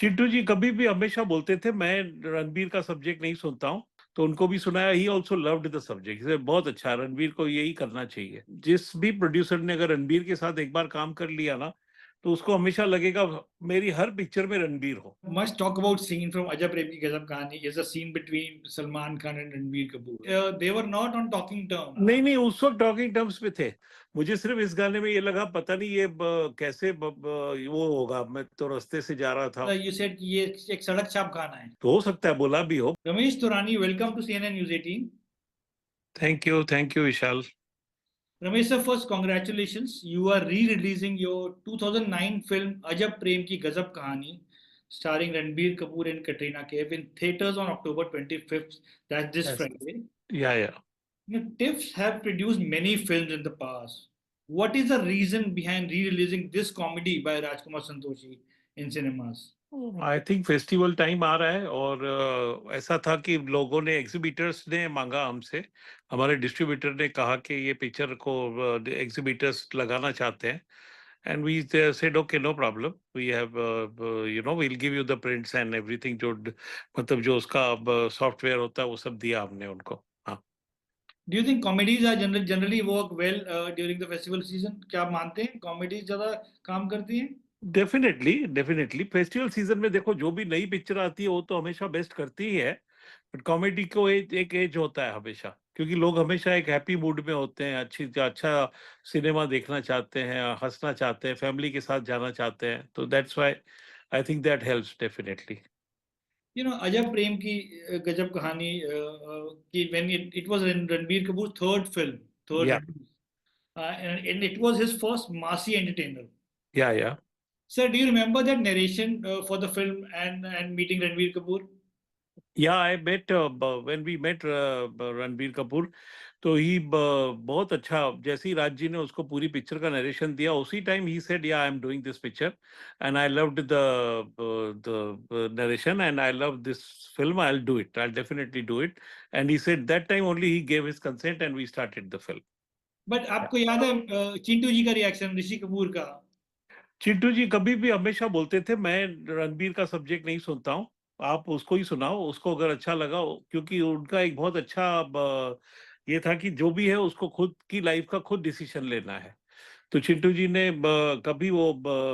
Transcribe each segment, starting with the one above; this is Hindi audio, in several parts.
चिंटू जी कभी भी हमेशा बोलते थे मैं रणबीर का सब्जेक्ट नहीं सुनता हूँ। तो उनको भी सुनाया, he also loved the subject. बहुत अच्छा, रणबीर को यही करना चाहिए। जिस भी प्रोड्यूसर ने अगर रणबीर के साथ एक बार काम कर लिया ना, तो उसको हमेशा लगेगा मेरी हर पिक्चर में रणबीर हो। Must talk about scene from Ajab Prem Ki Gazab Kahani is a scene between Salman Khan and Ranbir Kapoor. They were not on talking terms. नहीं नहीं, उस वक्त टॉकिंग टर्म्स पे थे। मुझे सिर्फ इस गाने में ये लगा, पता नहीं ये कैसे वो होगा, मैं तो रास्ते से जा रहा था। You said ये एक सड़क छाप गाना है. तो हो सकता है बोला भी हो। Ramesh Turani, welcome to CNN News 18. Thank you Vishal. Ramesh sir, first congratulations. You are re-releasing your 2009 film Ajab Prem Ki Gazab Kahani, starring Ranbir Kapoor and Katrina Kaif in theaters on October 25th. That's this Friday. या TIFFs have produced many films in the past. What is the reason behind re-releasing this comedy by Rajkumar Santoshi in cinemas? I think festival time आ रहा है, और ऐसा था कि लोगों ने, एग्जीबिटर्स ने मांगा हमसे। हमारे डिस्ट्रीब्यूटर ने कहा कि ये पिक्चर को एग्जीबिटर्स लगाना चाहते हैं। And we said okay, no problem, we have will give you the prints and everything. जो मतलब जो उसका सॉफ्टवेयर होता है वो सब दिया हमने उनको। हाँ, Do you think comedies are generally work well during the festival season? क्या आप मानते हैं comedies ज़्यादा काम करती हैं? डेफिनेटली डेफिनेटली फेस्टिवल सीजन में देखो, जो भी नई पिक्चर आती है वो तो हमेशा बेस्ट करती ही है। बट कॉमेडी को एक एज होता है हमेशा, क्योंकि लोग हमेशा एक हैप्पी मूड में होते हैं, अच्छा सिनेमा देखना चाहते हैं, हंसना चाहते हैं, फैमिली के साथ जाना चाहते हैं। तो that's why I think that helps definitely. You know, अजब प्रेम की गजब कहानी कि when it was Ranbir Kapoor's third film, third या release, and it was his first massy entertainer. या Sir, do you remember that narration for the film and meeting Ranbir Kapoor? Yeah I met when we met Ranbir Kapoor. तो ही बहुत अच्छा, जैसे ही राज जी ने उसको पूरी पिक्चर का नरेशन दिया, उसी time he said yeah I am doing this picture and I loved the narration and I love this film, I will do it, I will definitely do it. And he said that time only he gave his consent and we started the film. But आपको याद है चिंटू जी का रिएक्शन ऋषि कपूर का? चिंटू जी कभी भी हमेशा बोलते थे मैं रणबीर का सब्जेक्ट नहीं सुनता हूँ, आप उसको ही सुनाओ, उसको अगर अच्छा लगा। क्योंकि उनका एक बहुत अच्छा ये था कि जो भी है उसको खुद की लाइफ का खुद डिसीजन लेना है। तो चिंटू जी ने कभी वो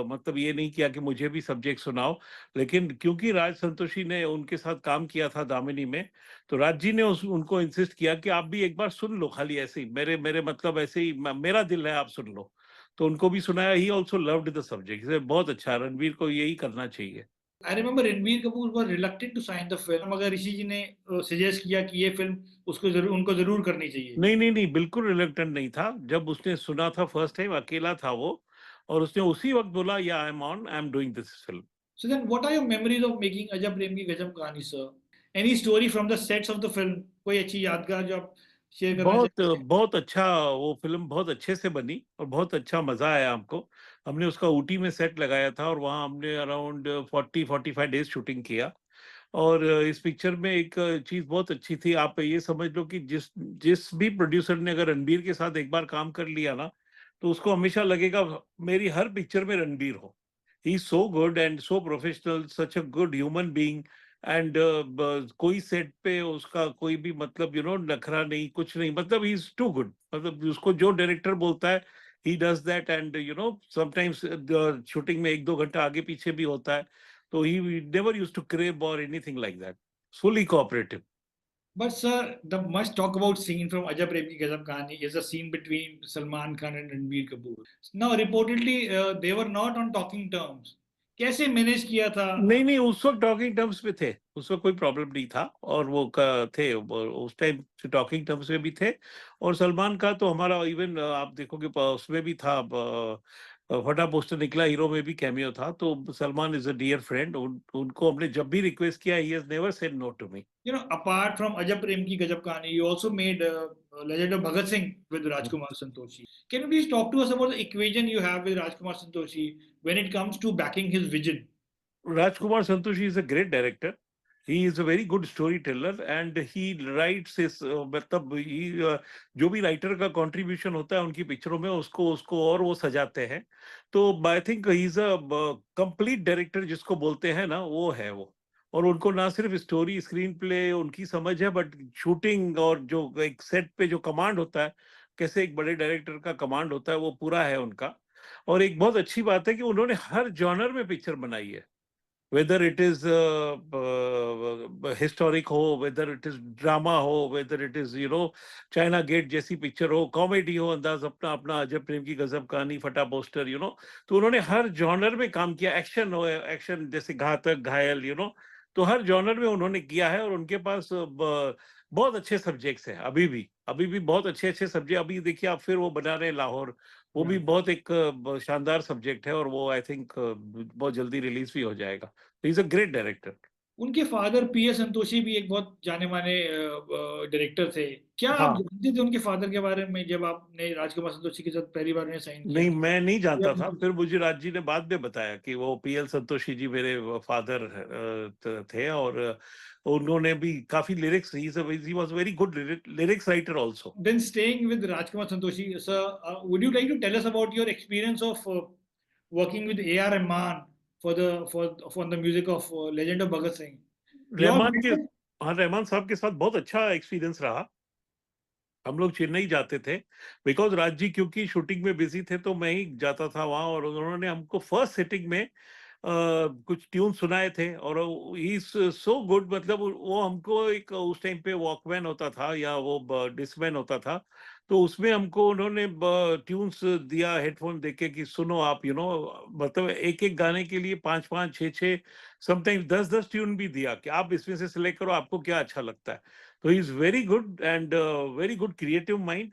मतलब ये नहीं किया कि मुझे भी सब्जेक्ट सुनाओ। लेकिन क्योंकि राज संतोषी ने उनके साथ काम किया था दामिनी में, तो राज जी ने उनको इंसिस्ट किया कि आप भी एक बार सुन लो, खाली ऐसे ही मेरे मेरे मतलब ऐसे ही मेरा दिल है, आप सुन लो। तो उनको भी सुनाया, he also loved the subject. बहुत अच्छा, रणवीर को यही करना चाहिए। I remember Ranbir Kapoor was reluctant to sign the film मगर ऋषि जी ने सजेस्ट किया कि ये फिल्म उनको जरूर करनी चाहिए. नहीं नहीं नहीं, बिल्कुल रिलक्टेंट नहीं था। जब उसने सुना था फर्स्ट टाइम, अकेला था वो, और उसने उसी वक्त बोला या I am doing this film. So then what are your memories of making अजब प्रेम की गजब कहानी, sir? Any story from the sets of the film? कोई अच्छी यादगार जो आप शेयर करना बहुत चाहेंगे? बहुत अच्छा, वो फिल्म बहुत अच्छे से बनी और बहुत अच्छा मजा आया हमको। हमने उसका ऊटी में सेट लगाया था और वहाँ हमने अराउंड 40-45 डेज शूटिंग किया। और इस पिक्चर में एक चीज बहुत अच्छी थी, आप ये समझ लो कि जिस जिस भी प्रोड्यूसर ने अगर रणबीर के साथ एक बार काम कर लिया ना, तो उसको हमेशा लगेगा मेरी हर पिक्चर में रणबीर हो। He is so good and so professional, such a good human being. And कोई सेट पे उसका कोई भी मतलब नखरा नहीं, कुछ नहीं, मतलब ही इज टू गुड। मतलब उसको जो डायरेक्टर बोलता है he does that. And sometimes shooting में 1-2 घंटा आगे पीछे भी होता है। So he never used to crib or anything like that. Fully cooperative. But sir, the must talk about scene from Ajab Prem Ki Gazab Kahani is a scene between Salman Khan and Ranbir Kapoor. Now reportedly they were not on talking terms. कैसे मैनेज किया था? नहीं नहीं, उस वक्त टॉकिंग टर्म्स पे थे, उस वक्त कोई प्रॉब्लम नहीं था। और वो थे उस टाइम टॉकिंग टर्म्स में भी थे। और सलमान का तो हमारा इवन आप देखोगे उसमें भी था, फटा पोस्टर निकला हीरो में भी कैमियो था। तो Salman is a dear friend, उनको हमने जब भी रिक्वेस्ट किया, he has never said no to me. You know, apart from Ajab Prem Ki Gajab Kahani, you also made Legend of Bhagat Singh with Rajkumar Santoshi. Can you please talk to us about the equation you have with Rajkumar Santoshi when it comes to backing his vision? Rajkumar Santoshi is a great director. He is a very good story teller and he rights इस मतलब जो भी राइटर का कंट्रीब्यूशन होता है उनकी पिक्चरों में उसको उसको और वो सजाते हैं। तो I think he is a complete director जिसको बोलते हैं ना, वो है वो। और उनको ना सिर्फ स्टोरी स्क्रीन प्ले उनकी समझ है, बट शूटिंग और जो एक सेट पे जो कमांड होता है, कैसे एक बड़े डायरेक्टर का कमांड होता है, वो पूरा है उनका। और एक बहुत अच्छी बात है कि उन्होंने हर जॉनर में पिक्चर बनाई है, whether it is historic हो, whether it is drama हो, whether it is China Gate जैसी पिक्चर हो, कॉमेडी हो, अंदाज अपना अपना, अजब प्रेम की गजब कहानी, फटा पोस्टर, तो उन्होंने हर जॉनर में काम किया। एक्शन हो, एक्शन जैसे घातक, घायल, तो हर जॉनर में उन्होंने किया है। और उनके पास बहुत अच्छे सब्जेक्ट्स हैं अभी भी बहुत अच्छे अच्छे सब्जेक्ट। अभी देखिए आप, फिर वो बना रहे हैं लाहौर, वो भी बहुत एक शानदार सब्जेक्ट है, और वो आई थिंक बहुत जल्दी रिलीज भी हो जाएगा। He is a great director. उनके फादर पी एस संतोषी भी एक बहुत जाने माने डायरेक्टर थे। क्या आप हाँ, जानते थे उनके फादर के बारे में जब आपने राजकुमार संतोषी के साथ पहली बार में साइन किया? नहीं मैं नहीं या जानता था, फिर मुझे राज जी ने बाद में बताया कि वो पीएल संतोषी जी मेरे फादर थे। और उन्होंने भी काफी lyrics, he was very good lyrics writer also. then staying with Rajkumar Santoshi, sir, would you like to tell us about your experience of working with A.R. Rahman for the music of Legend of Bhagat Singh? You all Rahman के, met? हाँ, रहमान साहब के साथ बहुत अच्छा एक्सपीरियंस रहा। हम लोग चेन्नई जाते थे, बिकॉज राज जी क्योंकि शूटिंग में बिजी थे, तो मैं ही जाता था वहां। और उन्होंने हमको फर्स्ट सिटिंग में कुछ ट्यून सुनाए थे। और ही सो गुड, मतलब वो हमको एक उस टाइम पे वॉकमैन होता था या वो डिस्कमैन होता था, तो उसमें हमको उन्होंने ट्यून्स दिया, हेडफोन देके कि सुनो आप, मतलब एक एक गाने के लिए 5-5, 6-6, समटाइम्स 10-10 ट्यून भी दिया कि आप इसमें से सिलेक्ट करो, आपको क्या अच्छा लगता है। तो he is very good and very good creative mind.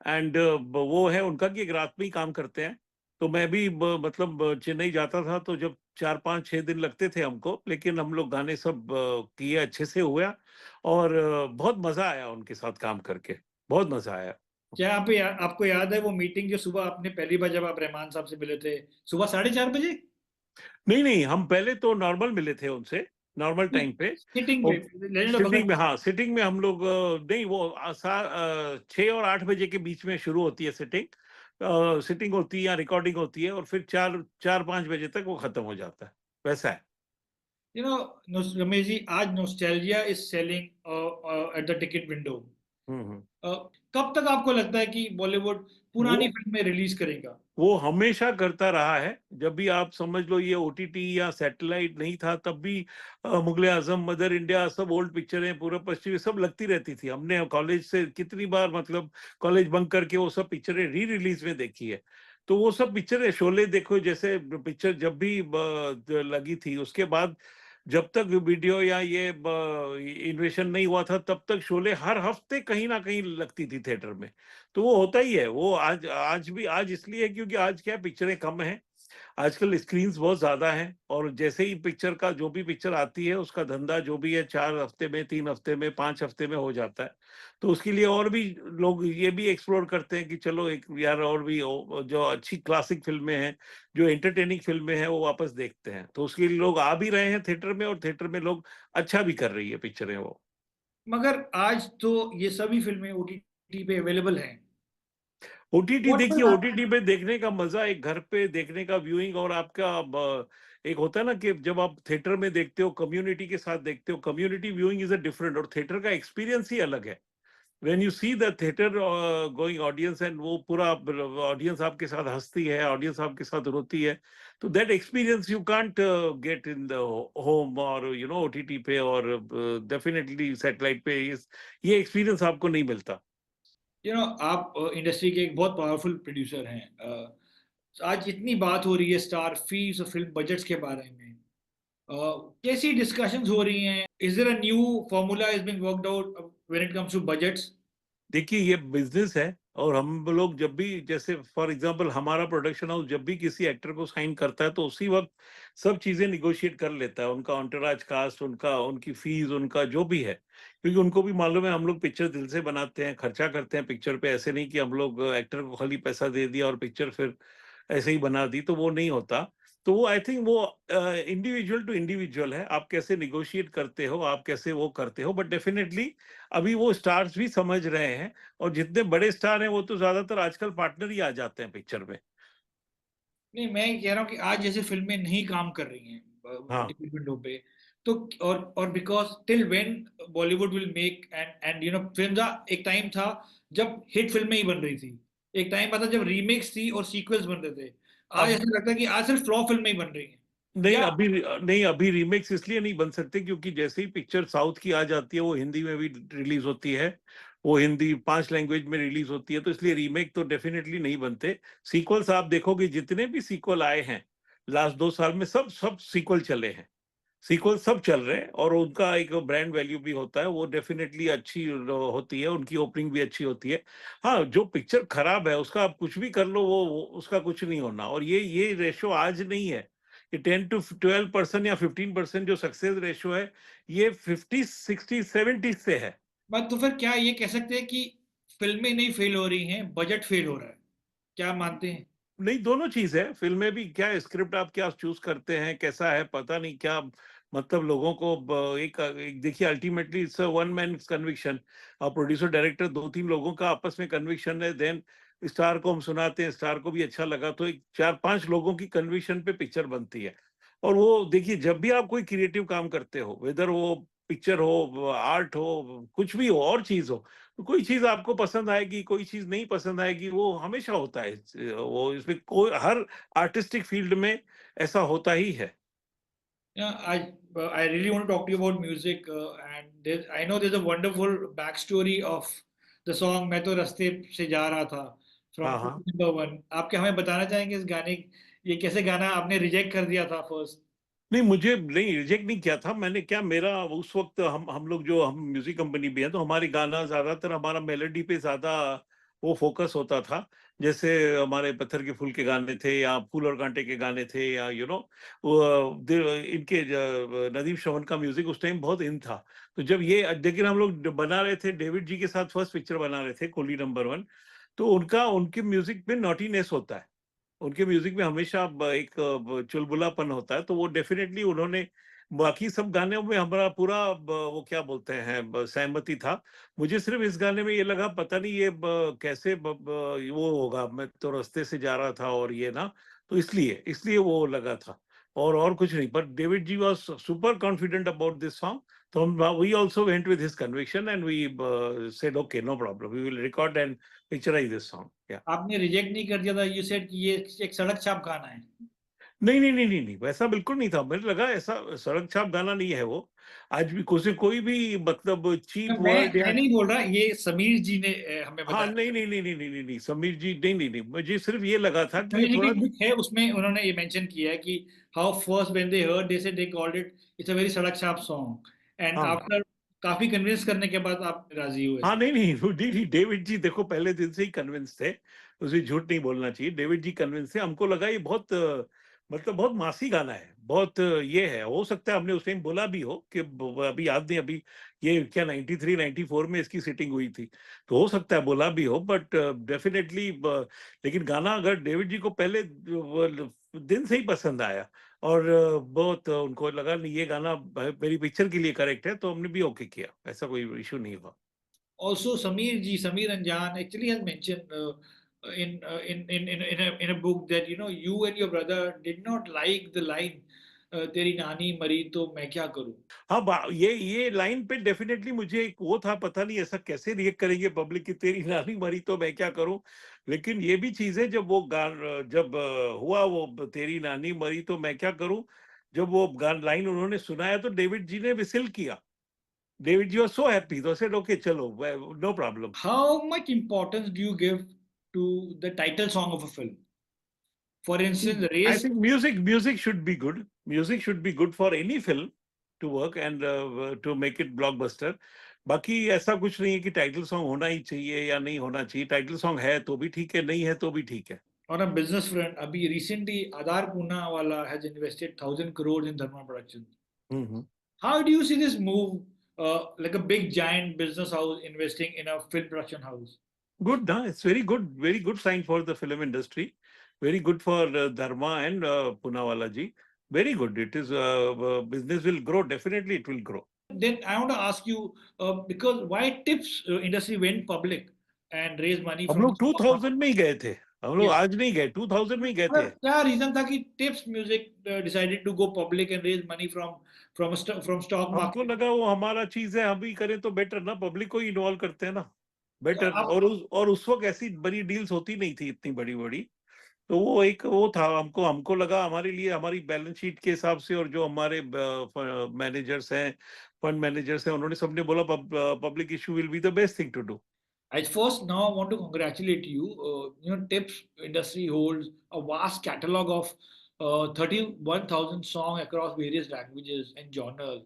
And वो है उनका कि एक रात में ही काम करते हैं। तो मैं भी मतलब चेन्नई जाता था, तो जब 4-5-6 दिन लगते थे हमको, लेकिन हम लोग गाने सब किए, अच्छे से हुआ। और बहुत मजा आया उनके साथ काम करके, बहुत मजा आया। क्या आपको याद है वो मीटिंग जो सुबह आपने पहली बार जब आप रहमान साहब से मिले थे, सुबह 4:30 बजे? नहीं नहीं, हम पहले तो नॉर्मल मिले थे उनसे, नॉर्मल टाइम पे। सिटिंग और में लेजेंड ऑफ सिटिंग भगत में, सिंह। हाँ, सिटिंग में हम लोग नहीं, वो 6 और 8 बजे के बीच में शुरू होती है सिटिंग। सिटिंग होती है या रिकॉर्डिंग होती है, और फिर 4-5 बजे तक वो खत्म हो जाता है, वैसा है। यू नो रमेश जी, आज nostalgia is selling at the ticket window. Hmm. कब तक आपको लगता है कि बॉलीवुड वो पुरानी फिल्में रिलीज करेगा? वो हमेशा करता रहा है। जब भी आप समझ लो ये ओटीटी या सैटेलाइट नहीं था, तब भी मुगले आजम, मदर इंडिया, सब ओल्ड पिक्चरें, पूरब पश्चिमी, सब लगती रहती थी। हमने कॉलेज से कितनी बार, मतलब कॉलेज बंक करके वो सब पिक्चरें री रिलीज में देखी है। तो वो सब पिक्चरें, शोले देखो जैसे पिक्चर जब भी लगी थी, उसके बाद जब तक वीडियो या ये इन्वेशन नहीं हुआ था, तब तक शोले हर हफ्ते कहीं ना कहीं लगती थी थिएटर में। तो वो होता ही है। वो आज आज भी, आज इसलिए क्योंकि आज क्या, पिक्चरें कम हैं, आजकल स्क्रीन्स बहुत ज्यादा हैं। और जैसे ही पिक्चर का, जो भी पिक्चर आती है उसका धंधा जो भी है, 4 हफ्ते में, 3 हफ्ते में, 5 हफ्ते में हो जाता है। तो उसके लिए और भी लोग ये भी एक्सप्लोर करते हैं कि चलो एक यार और भी जो अच्छी क्लासिक फिल्में हैं, जो एंटरटेनिंग फिल्में हैं, वो वापस देखते हैं। तो उसके लिए लोग आ भी रहे हैं थिएटर में, और थिएटर में लोग अच्छा भी कर रही है पिक्चरें वो। मगर आज तो ये सभी फिल्में ओटीटी पे अवेलेबल हैं। ओटीटी व्हाट देखिए, विल ओटीटी पे देखने का मजा, एक घर पे देखने का व्यूइंग, और आपका एक होता है ना कि जब आप थिएटर में देखते हो, कम्युनिटी के साथ देखते हो, community viewing is a different, और थिएटर का एक्सपीरियंस ही अलग है। When you see the theatre going audience, and वो पूरा ऑडियंस आपके साथ हंसती है, ऑडियंस आपके साथ रोती है, तो that experience you can't get in the home, और ओटीटी पे, और डेफिनेटली सैटेलाइट पे ये एक्सपीरियंस आपको नहीं मिलता। आप इंडस्ट्री के एक बहुत पावरफुल प्रोड्यूसर हैं। आज इतनी बात हो रही है स्टार फीस और फिल्म बजट्स के बारे में। कैसी डिस्कशंस हो रही हैं? Is there a new formula is being worked out when it comes to budgets? देखिए ये बिजनेस है, और हम लोग जब भी, जैसे फॉर एग्जांपल हमारा प्रोडक्शन हाउस जब भी किसी एक्टर को साइन करता है, तो उसी वक्त सब चीजें निगोशिएट कर लेता है, उनका ऑन्टराज कास्ट, उनका, उनकी फीस, उनका जो भी है। क्योंकि उनको भी मालूम है हम लोग पिक्चर दिल से बनाते हैं, खर्चा करते हैं पिक्चर पे, ऐसे नहीं कि हम लोग एक्टर को खाली पैसा दे दिया और पिक्चर फिर ऐसे ही बना दी, तो वो नहीं होता। तो वो आई थिंक वो इंडिविजुअल टू इंडिविजुअल है, आप कैसे निगोशिएट करते हो, आप कैसे वो करते हो, बट डेफिनेटली अभी वो स्टार्स भी समझ रहे हैं, और जितने बड़े स्टार हैं वो तो ज्यादातर आजकल पार्टनर ही आ जाते हैं पिक्चर में। नहीं, मैं ये कह रहा हूँ कि आज जैसे फ़िल्में नहीं काम कर रही हैं हाँ, टिकट विंडो पे, तो और because till when Bollywood will make and you know films एक टाइम था जब हिट फ़िल्में ही बन रही थी। एक टाइम आता जब रीमेक्स थी और सीक्वल्स बन रहे थे। आज अब ऐसा लगता है कि आज सिर्फ़ फ्लॉप फ़िल्में ही बन रही हैं। नहीं या अभी, नहीं अभी रीमेक्स इसलिए नहीं बन सकते क्योंकि जैसे ही पिक्चर साउथ की आ जाती है वो हिंदी में भी रिलीज होती है, वो हिंदी 5 लैंग्वेज में रिलीज होती है, तो इसलिए रीमेक तो डेफिनेटली नहीं बनते। सीक्वल्स आप देखोगे, जितने भी सीक्वल आए हैं लास्ट 2 साल में, सब सब सीक्वल चले हैं, सीक्वल सब चल रहे हैं, और उनका एक ब्रांड वैल्यू भी होता है, वो डेफिनेटली अच्छी होती है, उनकी ओपनिंग भी अच्छी होती है। हाँ, जो पिक्चर खराब है उसका आप कुछ भी कर लो, वो उसका कुछ नहीं होना, और ये रेशो आज नहीं है, ये 10 to 12% या 15% जो सक्सेस रेशो है, ये 50, 60, 70 से है। बट तो फिर क्या ये कह सकते हैं कि फ़िल्में नहीं फ़ेल हो रही हैं, बजट फ़ेल हो रहा है? क्या आप मानते हैं? नहीं, दोनों चीज है, फिल्में भी क्या, स्क्रिप्ट आप क्या चूज करते हैं, कैसा है पता नहीं क्या, मतलब लोगों को एक देखिए, ultimately it's one man conviction, और प्रोड्यूसर डायरेक्टर 2-3 लोगों का आपस में कन्विक्शन है, देन स्टार को हम सुनाते हैं, स्टार को भी अच्छा लगा, तो एक 4-5 लोगों की कन्विक्शन पे पिक्चर बनती है। और वो देखिए, जब भी आप कोई क्रिएटिव काम करते हो, वेदर वो पिक्चर हो, आर्ट हो, कुछ भी हो, और चीज हो, तो कोई चीज आपको पसंद आएगी, कोई चीज नहीं पसंद आएगी, वो हमेशा होता है, वो इसमें कोई, हर आर्टिस्टिक फील्ड में ऐसा होता ही है। Yeah, I really want to talk to you about music, and I know there's a wonderful backstory of the song "मैं तो रास्ते से जा रहा था" from हाँ, हाँ। number one. आप क्या हमें बताना चाहेंगे इस गाने, ये कैसे गाना आपने रिजेक्ट कर दिया था फर्स्ट? नहीं, मुझे नहीं, रिजेक्ट नहीं किया था मैंने, क्या मेरा उस वक्त, हम लोग जो, हम म्यूजिक कंपनी भी है, तो हमारी गाना ज्यादातर हमारा मेलोडी पे ज्यादा वो फोकस होता था। जैसे हमारे पत्थर के फूल के गाने थे, या फूल और कांटे के गाने थे, या इनके नदीम श्रवण का म्यूजिक उस टाइम बहुत इन था। तो जब ये, लेकिन हम लोग बना रहे थे डेविड जी के साथ, फर्स्ट पिक्चर बना रहे थे कोली नंबर 1, तो उनके म्यूजिक में नॉटीनेस होता है, उनके म्यूजिक में हमेशा एक चुलबुलापन होता है, तो वो डेफिनेटली उन्होंने, बाकी सब गानों में हमारा पूरा वो क्या बोलते हैं, सहमति था। मुझे सिर्फ इस गाने में ये लगा, पता नहीं ये कैसे वो होगा, मैं तो रास्ते से जा रहा था और ये ना, तो इसलिए इसलिए वो लगा था, और कुछ नहीं। पर David ji was super confident about this song, तो हम, we also went with his conviction, and we said okay, no problem, we will record and picturise this song. आपने रिजेक्ट नहीं कर दिया था, यू सेड कि ये एक सड़क छाप गाना है। नहीं, नहीं, नहीं, नहीं, नहीं, वैसा बिल्कुल नहीं था। मुझे लगा ऐसा सड़क छाप गाना नहीं है वो। आज भी कोई भी मतलब चीप वर्ड मैं या, नहीं बोल रहा, ये समीर जी ने हमें हाँ, बताया। नहीं, नहीं, नहीं, नहीं, नहीं, नहीं, नहीं, समीर जी, नहीं, नहीं, नहीं, मुझे सिर्फ ये लगा था कि ये समीर जी की थोड़ा, एक बुक है, उसमें उन्होंने ये मेंशन किया है कि how first when they heard they said they called it it's a very सड़क छाप सॉन्ग, एंड हाँ, आफ्टर काफी कन्विंस करने के बाद आप राजी हुए। हाँ, नहीं, नहीं, नहीं, डेविड जी देखो पहले दिन से ही कन्विंस थे, उसे झूठ नहीं बोलना चाहिए, डेविड जी कन्विंस थे, हमको लगा ये बहुत मतलब बहुत मासी गाना है, बहुत ये है, हो सकता है हमने उस टाइम बोला भी हो कि अभी याद नहीं, अभी ये क्या 93 94 में इसकी सिटिंग हुई थी, तो हो सकता है बोला भी हो, बट डेफिनेटली, लेकिन गाना अगर डेविड जी को पहले दिन से ही पसंद आया, और बहुत उनको लगा नहीं, ये गाना मेरी पिक्चर के लिए करेक्ट है, तो हमने भी ओके किया, ऐसा कोई इशू नहीं हुआ। Also, Samir Anjan actually has mentioned in a book that you and your brother did not like the line तेरी नानी मरी तो मैं क्या करूं. हाँ, ये लाइन पे डेफिनेटली मुझे एक वो था, पता नहीं ऐसा कैसे रिएक्ट करेंगे पब्लिक की, तेरी नानी मरी तो मैं क्या करूं। लेकिन ये भी चीज है, जब वो गान, जब हुआ वो तेरी नानी मरी तो मैं क्या करूं, जब वो गान लाइन उन्होंने सुनाया, तो डेविड जी ने विसिल किया, David ji was so happy, तो सेड ओके चलो, no problem. How much importance do you give to the title song of a film? For instance, I Race. think music should be good. Music should be good for any film to work and to make it blockbuster. बाकी ऐसा कुछ नहीं है कि टाइटल सॉन्ग होना ही चाहिए या नहीं होना चाहिए, टाइटल सॉन्ग है तो भी ठीक है, नहीं है तो भी ठीक है। On a business front, abhi recently Adar Poonawalla has invested 1,000 crores in Dharma Productions. Hmm. How do you see this move, like a big giant business house investing in a film production house? Good, हाँ, it's very good sign for the film industry, very good for Dharma and Poonawalla ji. Very good. It is business will grow. Definitely, it will grow. Then I want to ask you, because why tips industry went public and raised money हम from लोग 2000 में ही गए थे. हम लोग Yes. आज नहीं गए, 2000 में ही गए थे. क्या रीजन था कि tips music decided to go public and raise money from stock हमको market? लगा वो हमारा चीज है, हम भी करें तो बेटर ना, पब्लिक को ही इन्वॉल्व करते हैं ना, बेटर. आप और उस वक्त ऐसी बड़ी डील्स होती नहीं थी इतनी बड़ी बड़ी. तो वो एक वो था, हमको लगा हमारे लिए, हमारी बैलेंस शीट के हिसाब से, और जो हमारे मैनेजर्स हैं, फंड मैनेजर्स हैं, उन्होंने सबने बोला public issue will be the best thing to do. I first now want to congratulate you. Tips industry holds a vast catalog of 31,000 songs across various languages and genres,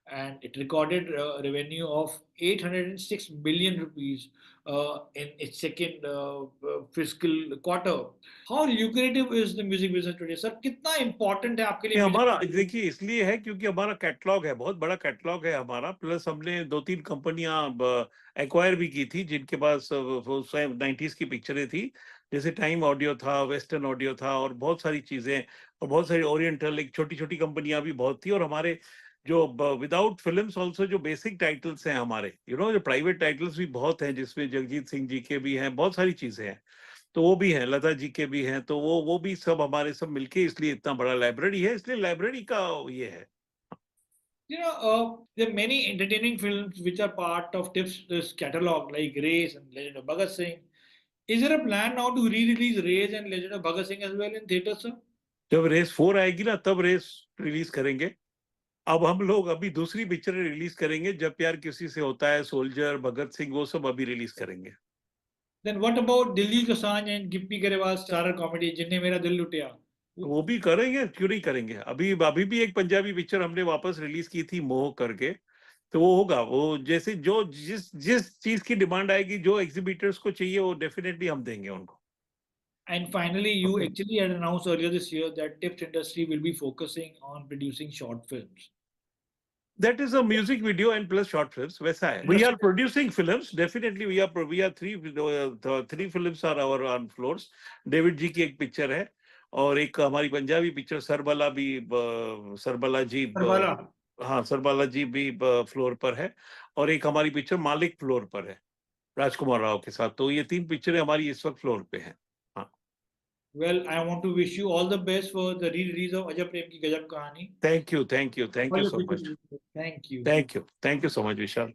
and it recorded revenue of 806 million rupees in its second fiscal quarter. How lucrative is the music business today, sir? कितना important है आपके लिए ये हमारा music? देखिए इसलिए है क्योंकि हमारा कैटलॉग है, बहुत बड़ा कैटलॉग है हमारा, प्लस हमने 2-3 कंपनियां एक्वायर भी की थी जिनके पास 90s की पिक्चरें थी, जैसे टाइम ऑडियो था, वेस्टर्न ऑडियो था, और बहुत सारी चीजें, और बहुत सारी ओरिएंटल, एक छोटी छोटी कंपनियां भी बहुत थी. और हमारे जो विदाउट फिल्म्स ऑल्सो जो बेसिक टाइटल्स हैं हमारे, जो प्राइवेट टाइटल्स भी बहुत हैं, जिसमें जगजीत सिंह जी के भी हैं, बहुत सारी चीजें हैं, तो वो भी हैं, लता जी के भी हैं, तो वो भी सब हमारे सब मिलके इसलिए इतना बड़ा लाइब्रेरी है, इसलिए लाइब्रेरी का ये है. There are many entertaining films which are part of Tips' catalog, like Race and Legend of Bhagat Singh. Is there a plan now to re-release Race and Legend of Bhagat Singh as well in theaters, sir? जब रेस 4 आएगी ना, तब रेस रिलीज करेंगे. अब हम लोग अभी दूसरी पिक्चर रिलीज करेंगे, जब प्यार किसी से होता है, सोल्जर, भगत सिंह, वो सब अभी रिलीज करेंगे. Then what about Diljit Dosanjh and Gippy Garewal's starrer comedy जिन्ने मेरा दिल लुटिया? वो भी करेंगे, क्यों नहीं करेंगे. अभी भी एक पंजाबी पिक्चर हमने वापस रिलीज की थी, मोह करके, तो वो होगा. वो जैसे जो जिस चीज की डिमांड आएगी, जो एग्जीबिटर्स को चाहिए, वो डेफिनेटली हम देंगे उनको. And finally, you actually had announced earlier this year that Tips industry will be focusing on producing short films. That is a music video and plus short films. वैसा है. We are producing films. Definitely we are three films are our on floors. David जी की एक पिक्चर है, और एक हमारी पंजाबी पिक्चर सरबला भी, सरबला जी, हाँ सरबला जी भी फ्लोर पर है, और एक हमारी पिक्चर मालिक फ्लोर पर है, राजकुमार राव के साथ. तो ये 3 पिक्चरें हमारी इस वक्त फ्लोर पे हैं. Well, I want to wish you all the best for the re-release of Ajab Prem Ki Gajab Kahani. Thank you so much. Thank you. Thank you so much, Vishal.